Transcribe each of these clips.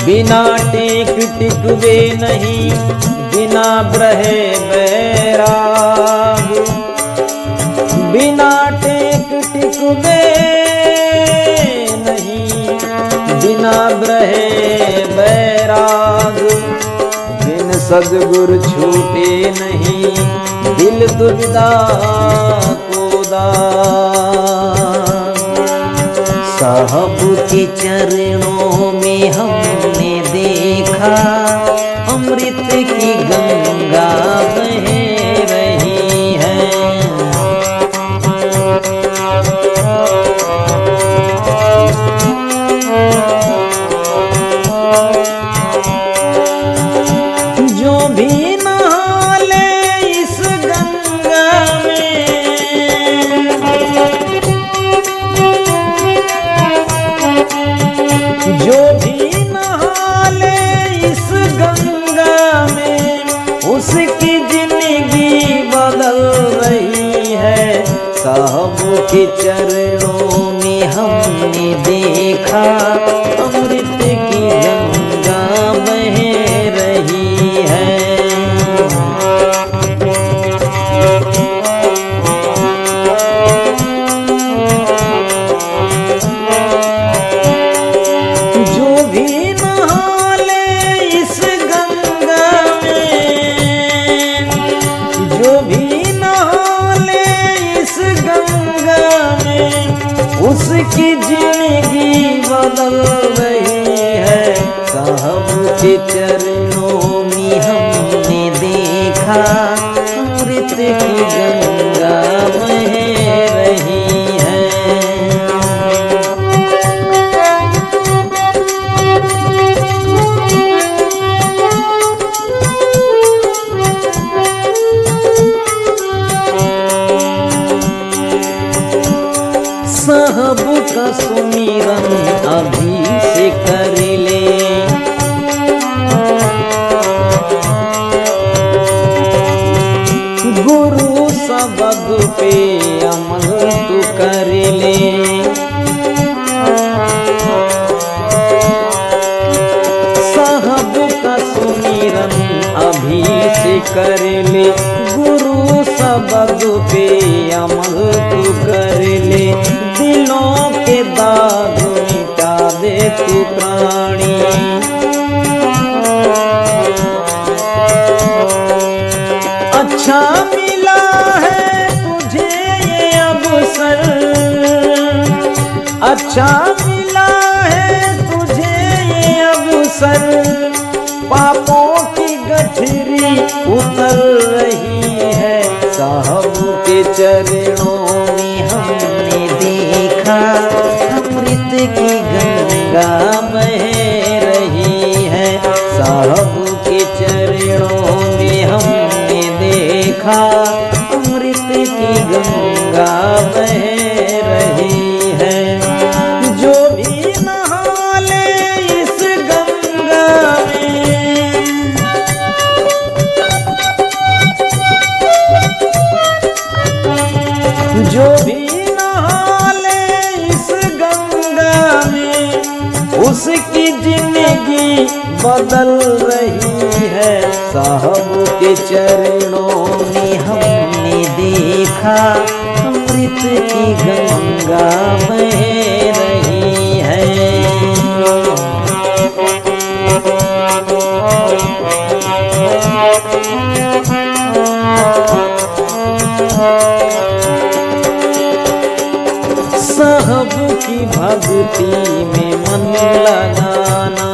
बिना टेक टिकवे नहीं, बिना ब्रहे बैराग। बिना टेक टिकवे नहीं, बिना ब्रहे बैराग। बिन सद्गुर छूटे नहीं, दिल दुविधा को दाग। साहब के चरणों में हमने देखा, अमृत की गंगा बह रही है। जो भी नहा ले इस गंगा में, जो भी नहा ले इस गंगा में, उसकी जिंदगी बदल रही है। साहब के चरणों में हमने देखा, अमृत की गंगा बह रही है। जो भी नहा ले इस गंगा में, जो भी नहा ले इस गंगा में, उसकी जिंदगी बदल रही है। साहब के चरणों में हमने देखा, अमृत की गंगा बह रही है। साहब का सुमिरन अभी से कर ले, गुरु शब्द पे अमल तू कर ले। साहब का सुमिरन अभी से कर ले, गुरु शब्द पे अमल तू कर ले। दिलों के दाग मिटा दे तू प्राणी, अच्छा मिला है तुझे ये अवसर, अच्छा मिला है तुझे ये अवसर। पापों की गठरी उतर रही है। साहब के चरणों में हमने देखा, अमृत की गंगा बह रही है। साहब के चरणों में हमने देखा, अमृत की गंगा बह रही है। जो भी नहा ले इस गंगा में, जो भी नहा ले इस गंगा में, उसकी जिंदगी बदल रही है। साहब के चरणों में हमने देखा, अमृत की गंगा बह रही है। साहब की भक्ति में मन लगाना,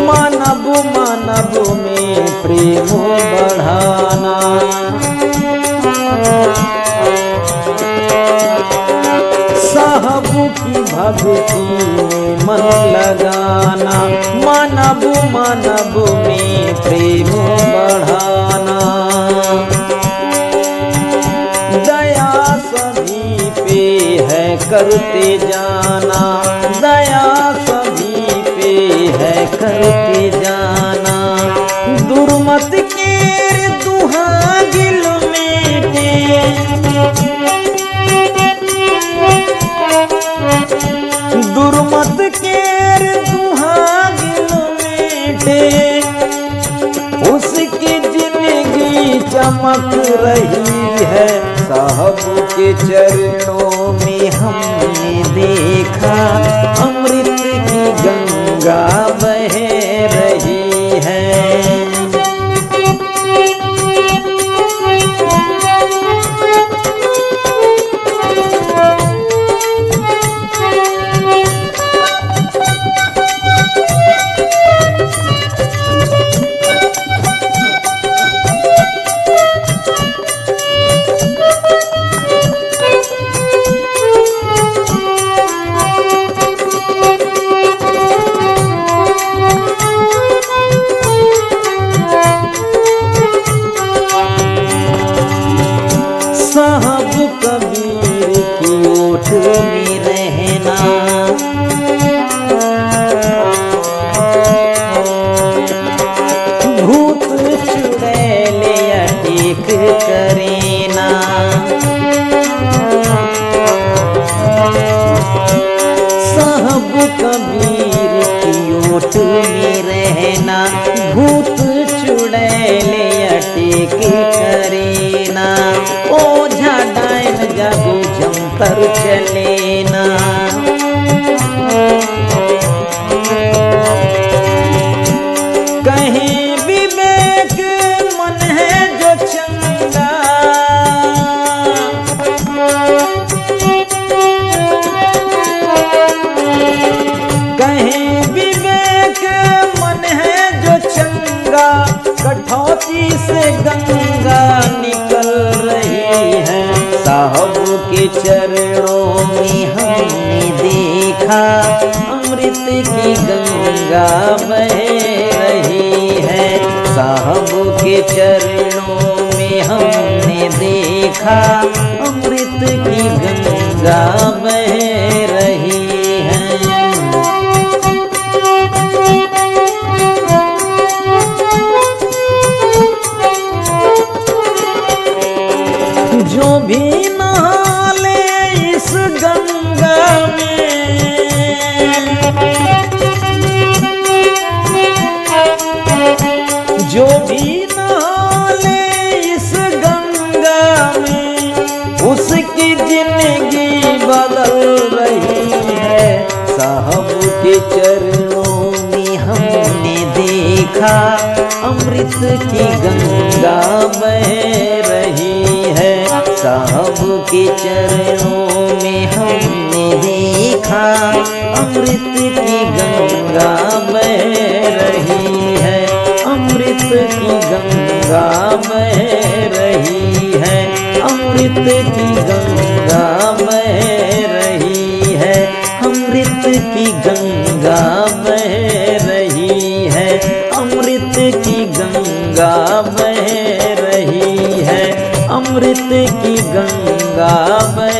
मानव मानव में प्रेम बढ़ाना। साहब की भक्ति में मन लगाना, मानव मानव में प्रेम बढ़ाना। दया सभी पे है करते जाना, दया सभी पे है करते जाना। दुर्मत के दुहागिल में चरणों में हमने देखा अमृत की गंगा बह रही है। साहब कबीर की ओठ में रहना, भूत चुड़ैल अटेक करेना। साहब कबीर की ओठ में रहना, भूत चुड़ैल अटेक करेना। ओझा डायन जादू जंतर चलेना। कहीं विवेक मन है जो चंगा, कहीं विवेक मन है जो चंगा, कठौती से गंगा निकल रही है। साहब के चरणों में हमने देखा अमृत की गंगा बह रही है। साहब के चरणों में हमने देखा अमृत की गंगा बह रही है। जो भी नहा ले इस गंगा में, जो भी नहा ले इस गंगा में, उसकी जिंदगी बदल रही है। साहब के चरणों में हमने देखा अमृत की गंगा बह रही है। साहब के चरणों में हमने देखा अमृत की गंगा बह रही है। अमृत की गंगा बह रही है। अमृत की गंगा बह रही है। अमृत की गंगा बह रही है। अमृत की गंगा बह रही है। अमृत की गंगा बह